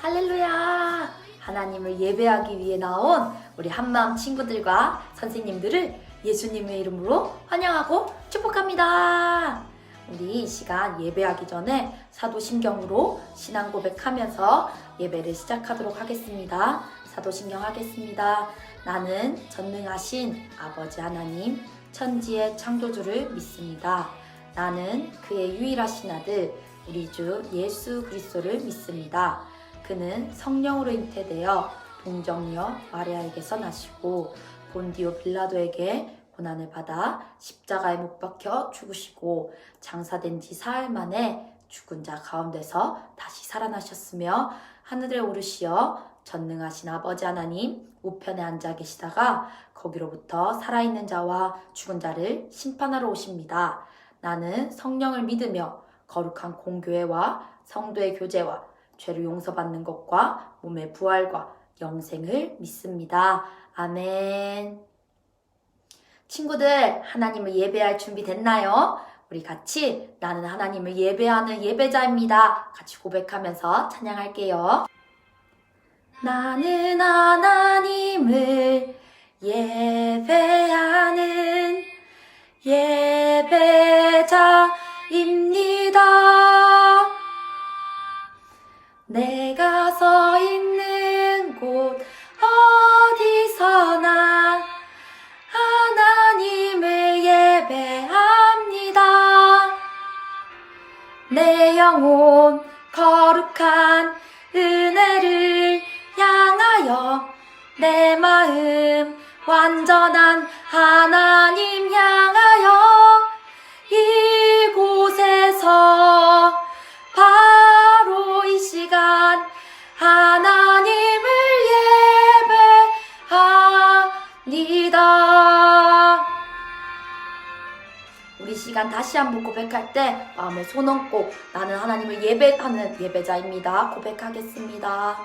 할렐루야! 하나님을 예배하기 위해 나온 우리 한마음 친구들과 선생님들을 예수님의 이름으로 환영하고 축복합니다. 우리 이 시간 예배하기 전에 사도신경으로 신앙 고백하면서 예배를 시작하도록 하겠습니다. 사도신경 하겠습니다. 나는 전능하신 아버지 하나님, 천지의 창조주를 믿습니다. 나는 그의 유일하신 아들, 우리 주 예수 그리스도를 믿습니다. 그는 성령으로 잉태되어 동정녀 마리아에게서 나시고 본디오 빌라도에게 고난을 받아 십자가에 못 박혀 죽으시고 장사된 지 사흘 만에 죽은 자 가운데서 다시 살아나셨으며 하늘에 오르시어 전능하신 아버지 하나님 우편에 앉아 계시다가 거기로부터 살아있는 자와 죽은 자를 심판하러 오십니다. 나는 성령을 믿으며 거룩한 공교회와 성도의 교제와 죄를 용서받는 것과 몸의 부활과 영생을 믿습니다. 아멘. 친구들, 하나님을 예배할 준비 됐나요? 우리 같이 나는 하나님을 예배하는 예배자입니다. 같이 고백하면서 찬양할게요. 나는 하나님을 예배하는 예배자입니다. 내가 서 있는 곳 어디서나 하나님을 예배합니다. 내 영혼 거룩한 은혜를 향하여 내 마음 완전한 하나님 향하여 이곳에서 바로 이 시간 하나님을 예배합니다. 우리 시간 다시 한번 고백할 때 마음에 손 얹고 나는 하나님을 예배하는 예배자입니다. 고백하겠습니다.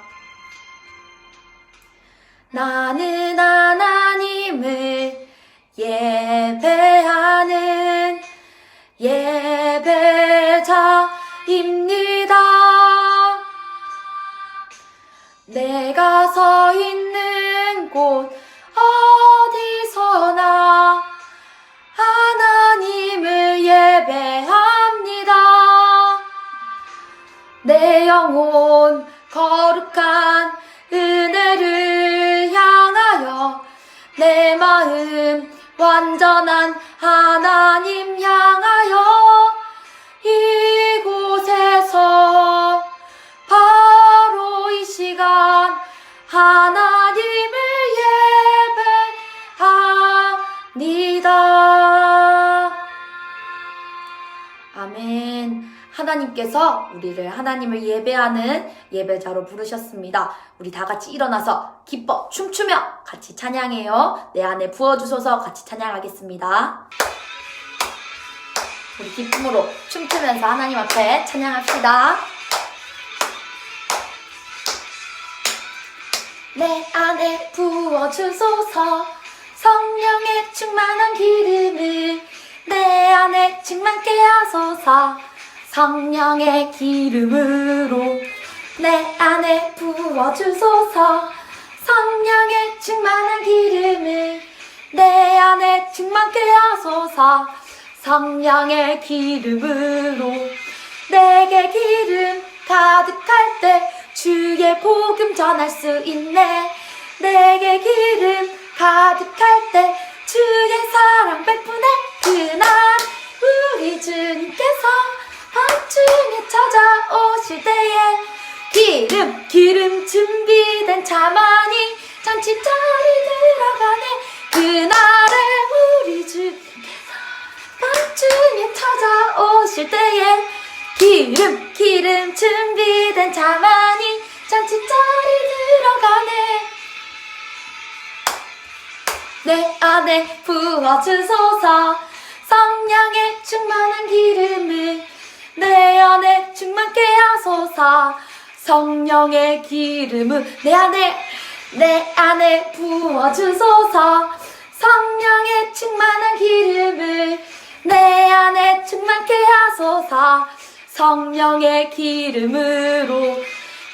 나는 하나님을 예배하는 예배자입니다. 내가 서 있는 곳 어디서나 하나님을 예배합니다. 내 영혼 거룩한 은혜를 향하여 내 마음 완전한 하나님 향하여 이곳에서 바로 이 시간 하나님을 예배합니다. 아멘. 하나님께서 우리를 하나님을 예배하는 예배자로 부르셨습니다. 우리 다 같이 일어나서 기뻐 춤추며 같이 찬양해요. 내 안에 부어주소서 같이 찬양하겠습니다. 우리 기쁨으로 춤추면서 하나님 앞에 찬양합시다. 내 안에 부어주소서 성령의 충만한 기름을 내 안에 충만케 하소서 성령의 기름으로 내 안에 부어주소서 성령의 충만한 기름을 내 안에 충만케 하소서 성령의 기름으로 내게 기름 가득할 때 주의 복음 전할 수 있네. 내게 기름 가득할 때 주의 사랑 베푸네. 그날 우리 주님께서 밤중에 찾아오실 때에 기름 준비된 자만이 잔치자리 들어가네. 그날에 우리 주님께서 밤중에 찾아오실 때에 기름 준비된 자만이 잔치자리 들어가네. 내 안에 부어주소서 성령의 충만한 기름을 내 안에 충만케 하소서 성령의 기름을 내 안에 부어주소서 성령의 충만한 기름을 내 안에 충만케 하소서 성령의 기름으로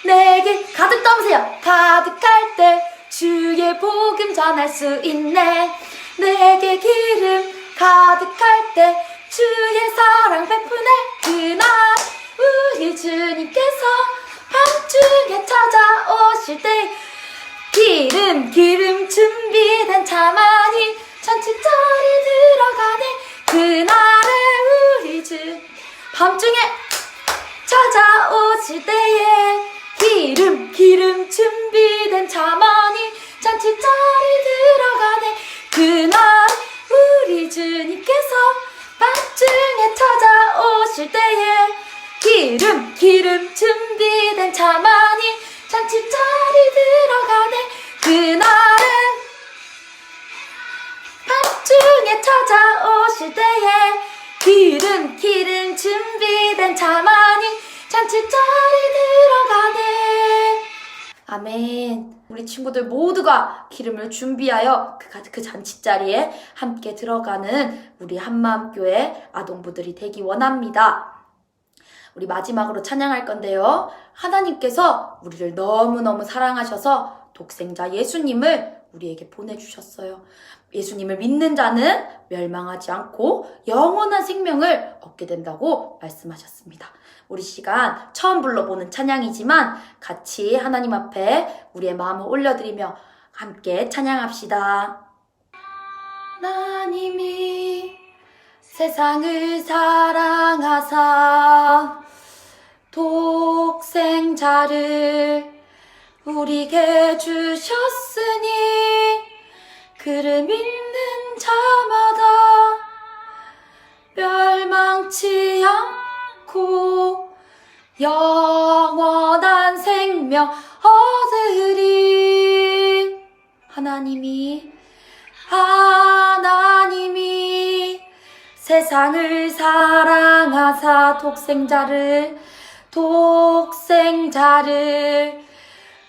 내게 가득 담으세요. 가득할 때 주의 복음 전할 수 있네. 내게 기름 가득할 때 주의 사랑 베푸네. 그날 우리 주님께서 밤중에 찾아오실 때 기름 준비된 차만이 잔치자리 들어가네. 그날에 우리 주 밤중에 찾아오실 때에 기름 준비된 차만이 잔치자리 들어가네. 그날 우리 주님께서 밤중에 찾아오실 때에 기름 준비된 차만이 잔치자리 들어가네. 그날은 밤중에 찾아오실 때에 기름 준비된 차만이 잔치자리 들어가네. 아멘. 우리 친구들 모두가 기름을 준비하여 그 잔치자리에 함께 들어가는 우리 한마음교회 아동부들이 되기 원합니다. 우리 마지막으로 찬양할 건데요. 하나님께서 우리를 너무너무 사랑하셔서 독생자 예수님을 우리에게 보내주셨어요. 예수님을 믿는 자는 멸망하지 않고 영원한 생명을 얻게 된다고 말씀하셨습니다. 우리 시간 처음 불러보는 찬양이지만 같이 하나님 앞에 우리의 마음을 올려드리며 함께 찬양합시다. 하나님이 세상을 사랑하사 독생자를 우리에게 주셨으니 그를 믿는 자마다 멸망치 않고 영원한 생명 얻으리. 하나님이 세상을 사랑하사 독생자를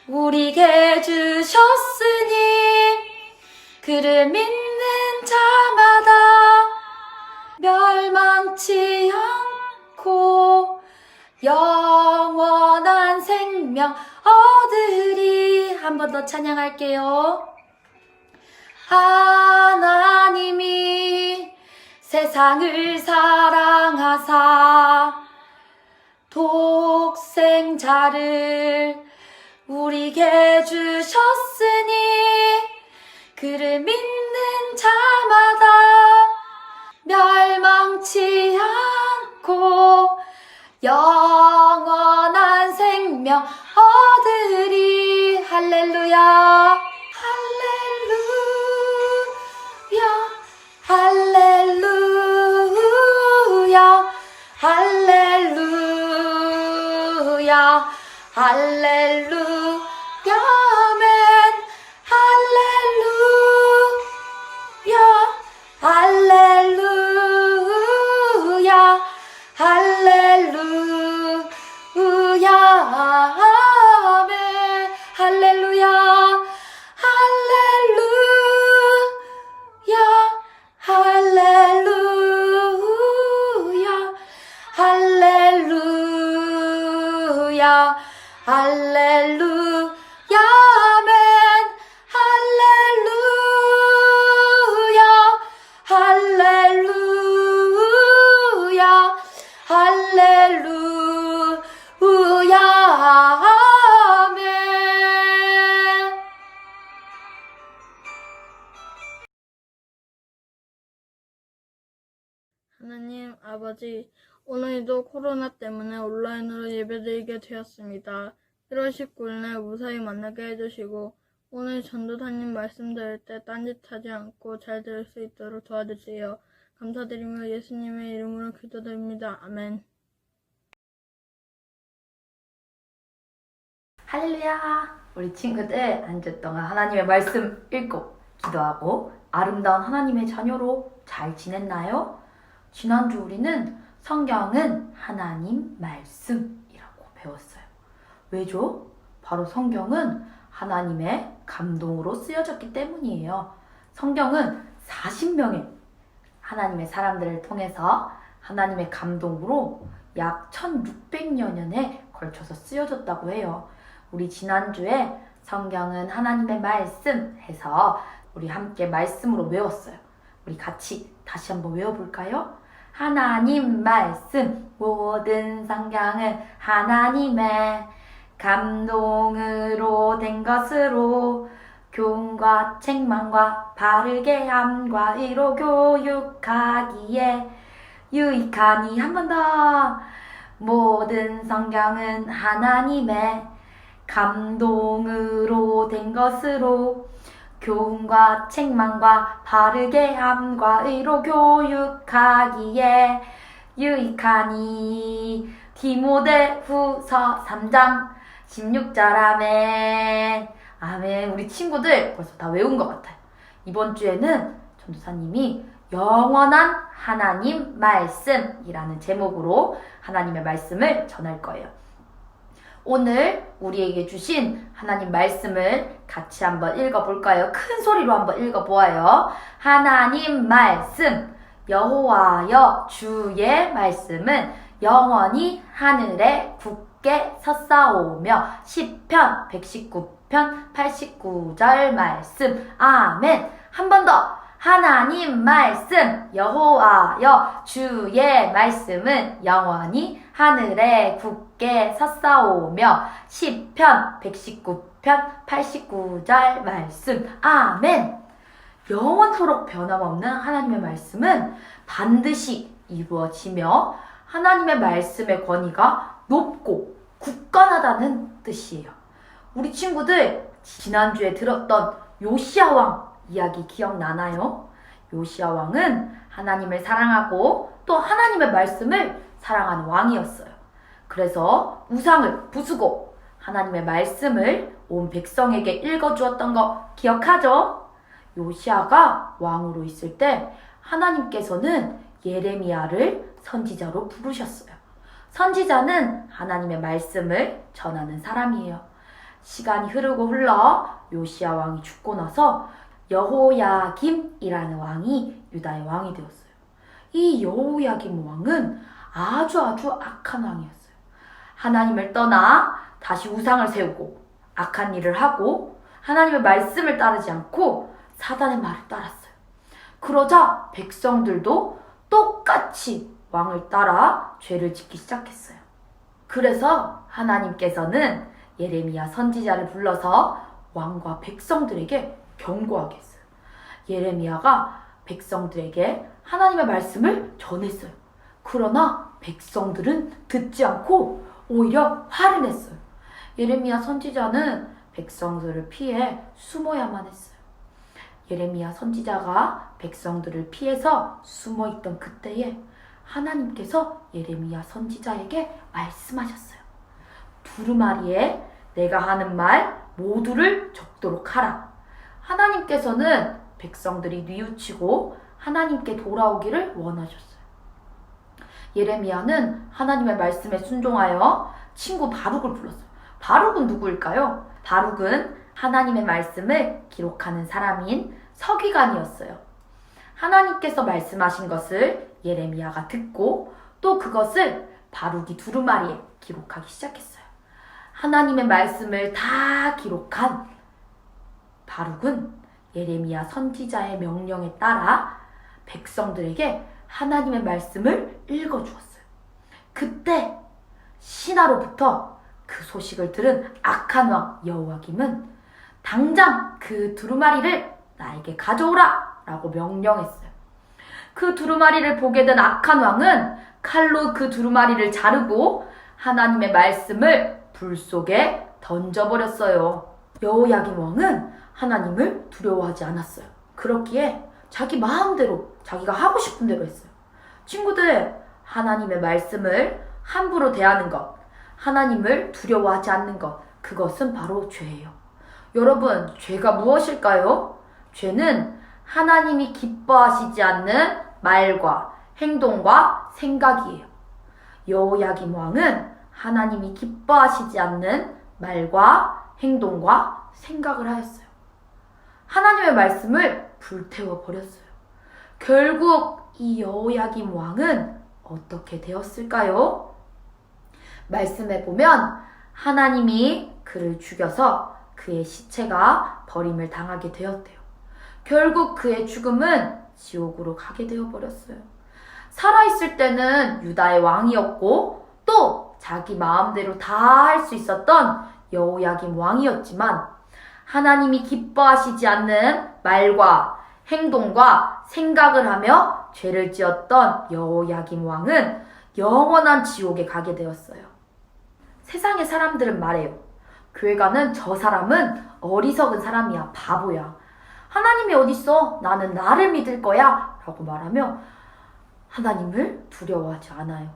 우리에게 주셨으니 그를 믿는 자마다 멸망치 않고 영원한 생명 얻으리. 한 번 더 찬양할게요. 하나님이 세상을 사랑하사 독생자를 우리에게 주셨으니 그를 믿는 자마다 멸망치 않고 영원한 생명 얻으리. 할렐루야 할렐루야 할렐루야 할렐루야 아멘. 할렐루야 할렐루야 할렐루야 아멘. 할렐루야 할렐루야 할렐루야 아멘. 할렐루야 할렐루야 아멘. 하나님 아버지, 오늘도 코로나 때문에 온라인으로 예배드리게 되었습니다. 1월 19일날 무사히 만나게 해주시고 오늘 전도사님 말씀 들을 때 딴짓하지 않고 잘 들을 수 있도록 도와주세요. 감사드리며 예수님의 이름으로 기도드립니다. 아멘. 할렐루야. 우리 친구들 한 주 동안 하나님의 말씀 읽고 기도하고 아름다운 하나님의 자녀로 잘 지냈나요? 지난주 우리는 성경은 하나님 말씀이라고 배웠어요. 왜죠? 바로 성경은 하나님의 감동으로 쓰여졌기 때문이에요. 성경은 40명의 하나님의 사람들을 통해서 하나님의 감동으로 약 1600여 년에 걸쳐서 쓰여졌다고 해요. 우리 지난주에 성경은 하나님의 말씀 해서 우리 함께 말씀으로 외웠어요. 우리 같이 다시 한번 외워볼까요? 하나님 말씀, 모든 성경은 하나님의 감동으로 된 것으로 교훈과 책망과 바르게 함과 의로 교육하기에 유익하니. 한 번 더. 모든 성경은 하나님의 감동으로 된 것으로 교훈과 책망과 바르게 함과 의로 교육하기에 유익하니. 디모데후서 3장 16절. 아멘. 아멘. 우리 친구들 벌써 다 외운 것 같아요. 이번 주에는 전도사님이 영원한 하나님 말씀이라는 제목으로 하나님의 말씀을 전할 거예요. 오늘 우리에게 주신 하나님 말씀을 같이 한번 읽어볼까요? 큰 소리로 한번 읽어보아요. 하나님 말씀, 여호와여 주의 말씀은 영원히 하늘에 굳게 섰사오며. 시편 119편 89절 말씀. 아멘. 한 번 더. 하나님 말씀, 여호와여 주의 말씀은 영원히 하늘에 굳게 섰사오며. 시편 119편 89절 말씀. 아멘. 영원토록 변함없는 하나님의 말씀은 반드시 이루어지며 하나님의 말씀의 권위가 높고 굳건하다는 뜻이에요. 우리 친구들 지난주에 들었던 요시야 왕 이야기 기억나나요? 요시야 왕은 하나님을 사랑하고 또 하나님의 말씀을 사랑하는 왕이었어요. 그래서 우상을 부수고 하나님의 말씀을 온 백성에게 읽어주었던 거 기억하죠? 요시야가 왕으로 있을 때 하나님께서는 예레미야를 선지자로 부르셨어요. 선지자는 하나님의 말씀을 전하는 사람이에요. 시간이 흐르고 흘러 요시야 왕이 죽고 나서 여호야김이라는 왕이 유다의 왕이 되었어요. 이 여호야김 왕은 아주 악한 왕이었어요. 하나님을 떠나 다시 우상을 세우고 악한 일을 하고 하나님의 말씀을 따르지 않고 사단의 말을 따랐어요. 그러자 백성들도 똑같이 왕을 따라 죄를 짓기 시작했어요. 그래서 하나님께서는 예레미야 선지자를 불러서 왕과 백성들에게 경고하게 했어요. 예레미야가 백성들에게 하나님의 말씀을 전했어요. 그러나 백성들은 듣지 않고 오히려 화를 냈어요. 예레미야 선지자는 백성들을 피해 숨어야만 했어요. 예레미야 선지자가 백성들을 피해서 숨어있던 그때에 하나님께서 예레미야 선지자에게 말씀하셨어요. 두루마리에 내가 하는 말 모두를 적도록 하라. 하나님께서는 백성들이 뉘우치고 하나님께 돌아오기를 원하셨어요. 예레미야는 하나님의 말씀에 순종하여 친구 바룩을 불렀어요. 바룩은 누구일까요? 바룩은 하나님의 말씀을 기록하는 사람인 서기관이었어요. 하나님께서 말씀하신 것을 예레미야가 듣고 또 그것을 바룩이 두루마리에 기록하기 시작했어요. 하나님의 말씀을 다 기록한 바룩은 예레미야 선지자의 명령에 따라 백성들에게 하나님의 말씀을 읽어주었어요. 그때 신하로부터 그 소식을 들은 악한 왕 여호야김은 당장 그 두루마리를 나에게 가져오라 라고 명령했어요. 그 두루마리를 보게 된 악한 왕은 칼로 그 두루마리를 자르고 하나님의 말씀을 불 속에 던져버렸어요. 여호야김 왕은 하나님을 두려워하지 않았어요. 그렇기에 자기 마음대로 자기가 하고 싶은 대로 했어요. 친구들, 하나님의 말씀을 함부로 대하는 것, 하나님을 두려워하지 않는 것, 그것은 바로 죄예요. 여러분, 죄가 무엇일까요? 죄는 하나님이 기뻐하시지 않는 말과 행동과 생각이에요. 여호야김 왕은 하나님이 기뻐하시지 않는 말과 행동과 생각을 하였어요. 하나님의 말씀을 불태워 버렸어요. 결국 이 여호야김 왕은 어떻게 되었을까요? 말씀에 보면 하나님이 그를 죽여서 그의 시체가 버림을 당하게 되었대요. 결국 그의 죽음은 지옥으로 가게 되어버렸어요. 살아있을 때는 유다의 왕이었고 또 자기 마음대로 다 할 수 있었던 여호야김 왕이었지만 하나님이 기뻐하시지 않는 말과 행동과 생각을 하며 죄를 지었던 여호야김 왕은 영원한 지옥에 가게 되었어요. 세상의 사람들은 말해요. 교회 가는 저 사람은 어리석은 사람이야, 바보야. 하나님이 어딨어? 나는 나를 믿을 거야 라고 말하며 하나님을 두려워하지 않아요.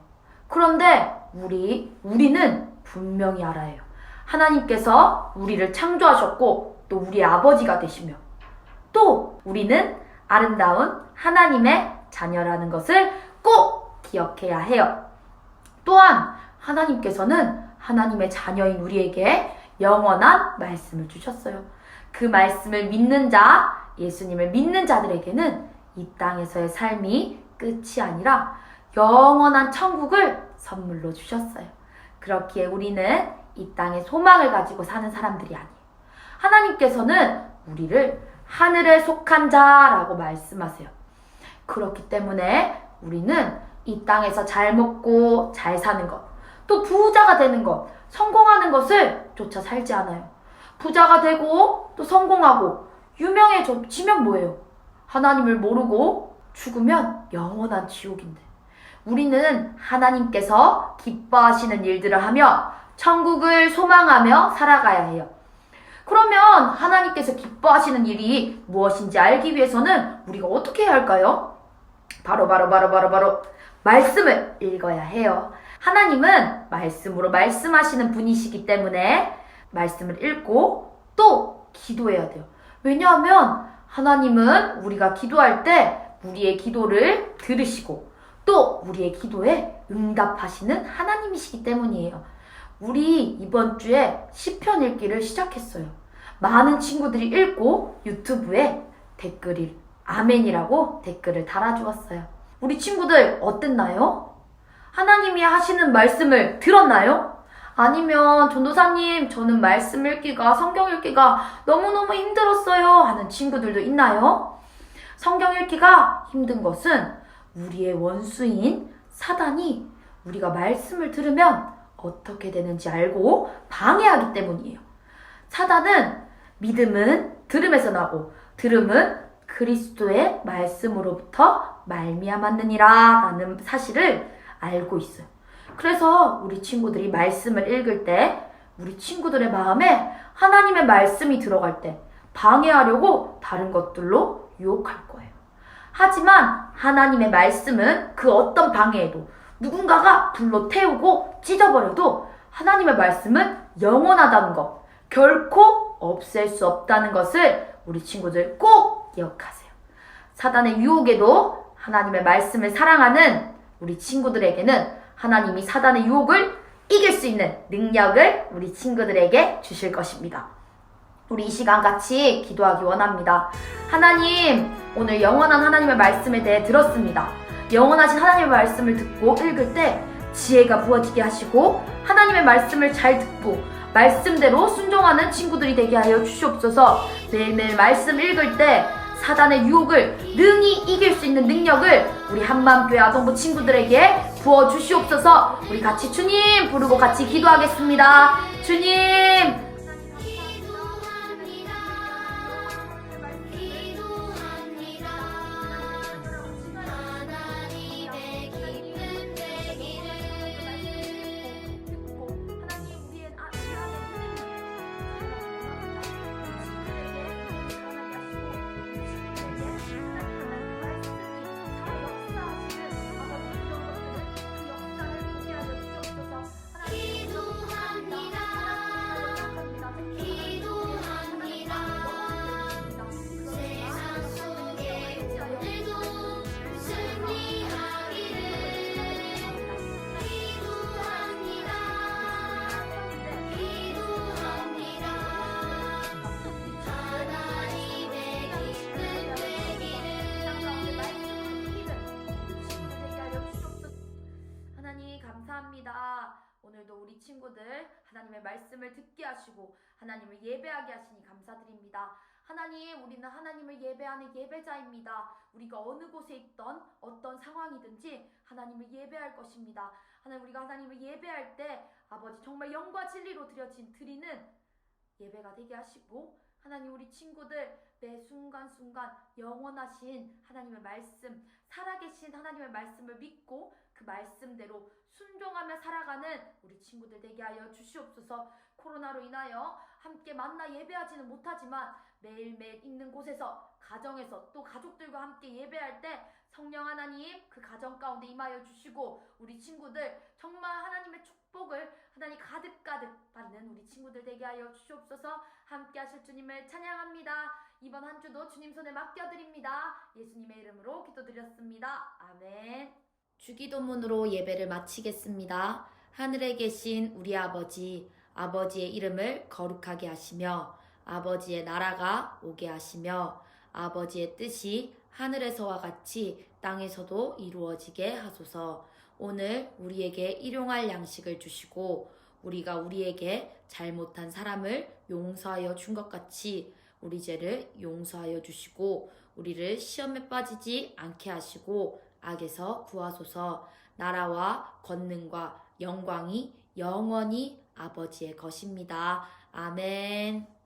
그런데 우리는 분명히 알아야 해요. 하나님께서 우리를 창조하셨고 또 우리의 아버지가 되시며 또 우리는 아름다운 하나님의 자녀라는 것을 꼭 기억해야 해요. 또한 하나님께서는 하나님의 자녀인 우리에게 영원한 말씀을 주셨어요. 그 말씀을 믿는 자, 예수님을 믿는 자들에게는 이 땅에서의 삶이 끝이 아니라 영원한 천국을 선물로 주셨어요. 그렇기에 우리는 이 땅에 소망을 가지고 사는 사람들이 아니에요. 하나님께서는 우리를 하늘에 속한 자라고 말씀하세요. 그렇기 때문에 우리는 이 땅에서 잘 먹고 잘 사는 것, 또 부자가 되는 것, 성공하는 것을 쫓아 살지 않아요. 부자가 되고 또 성공하고 유명해지면 뭐예요? 하나님을 모르고 죽으면 영원한 지옥인데 우리는 하나님께서 기뻐하시는 일들을 하며 천국을 소망하며 살아가야 해요. 그러면 하나님께서 기뻐하시는 일이 무엇인지 알기 위해서는 우리가 어떻게 해야 할까요? 바로 말씀을 읽어야 해요. 하나님은 말씀으로 말씀하시는 분이시기 때문에 말씀을 읽고 또 기도해야 돼요. 왜냐하면 하나님은 우리가 기도할 때 우리의 기도를 들으시고 또 우리의 기도에 응답하시는 하나님이시기 때문이에요. 우리 이번 주에 시편 읽기를 시작했어요. 많은 친구들이 읽고 유튜브에 댓글이 아멘이라고 댓글을 달아주었어요. 우리 친구들 어땠나요? 하나님이 하시는 말씀을 들었나요? 아니면 전도사님 저는 말씀 읽기가 성경 읽기가 너무너무 힘들었어요 하는 친구들도 있나요? 성경 읽기가 힘든 것은 우리의 원수인 사단이 우리가 말씀을 들으면 어떻게 되는지 알고 방해하기 때문이에요. 사단은 믿음은 들음에서 나고 들음은 그리스도의 말씀으로부터 말미암았느니라 라는 사실을 알고 있어요. 그래서 우리 친구들이 말씀을 읽을 때 우리 친구들의 마음에 하나님의 말씀이 들어갈 때 방해하려고 다른 것들로 유혹할 거예요. 하지만 하나님의 말씀은 그 어떤 방해에도 누군가가 불로 태우고 찢어버려도 하나님의 말씀은 영원하다는 것, 결코 없앨 수 없다는 것을 우리 친구들 꼭 기억하세요. 사단의 유혹에도 하나님의 말씀을 사랑하는 우리 친구들에게는 하나님이 사단의 유혹을 이길 수 있는 능력을 우리 친구들에게 주실 것입니다. 우리 이 시간 같이 기도하기 원합니다. 하나님, 오늘 영원한 하나님의 말씀에 대해 들었습니다. 영원하신 하나님의 말씀을 듣고 읽을 때 지혜가 부어지게 하시고 하나님의 말씀을 잘 듣고 말씀대로 순종하는 친구들이 되게 하여 주시옵소서. 매일매일 말씀 읽을 때 사단의 유혹을 능히 이길 수 있는 능력을 우리 한마음교회 아동부 친구들에게 부어주시옵소서. 우리 같이 주님 부르고 같이 기도하겠습니다. 주님, 친구들 하나님의 말씀을 듣게 하시고 하나님을 예배하게 하시니 감사드립니다. 하나님, 우리는 하나님을 예배하는 예배자입니다. 우리가 어느 곳에 있던 어떤 상황이든지 하나님을 예배할 것입니다. 하나님, 우리가 하나님을 예배할 때 아버지 정말 영과 진리로 드리는 예배가 되게 하시고, 하나님, 우리 친구들 매 순간순간 영원하신 하나님의 말씀, 살아계신 하나님의 말씀을 믿고 그 말씀대로 순종하며 살아가는 우리 친구들 되게 하여 주시옵소서. 코로나로 인하여 함께 만나 예배하지는 못하지만 매일매일 있는 곳에서, 가정에서, 또 가족들과 함께 예배할 때 성령 하나님 그 가정 가운데 임하여 주시고, 우리 친구들 정말 하나님의 축복을 하나님 가득가득 받는 우리 친구들 되게 하여 주시옵소서. 함께 하실 주님을 찬양합니다. 이번 한 주도 주님 손에 맡겨드립니다. 예수님의 이름으로 기도드렸습니다. 아멘. 주기도문으로 예배를 마치겠습니다. 하늘에 계신 우리 아버지, 아버지의 이름을 거룩하게 하시며 아버지의 나라가 오게 하시며 아버지의 뜻이 하늘에서와 같이 땅에서도 이루어지게 하소서. 오늘 우리에게 일용할 양식을 주시고 우리가 우리에게 잘못한 사람을 용서하여 준 것 같이 우리 죄를 용서하여 주시고 우리를 시험에 빠지지 않게 하시고 악에서 구하소서. 나라와 권능과 영광이 영원히 아버지의 것입니다. 아멘.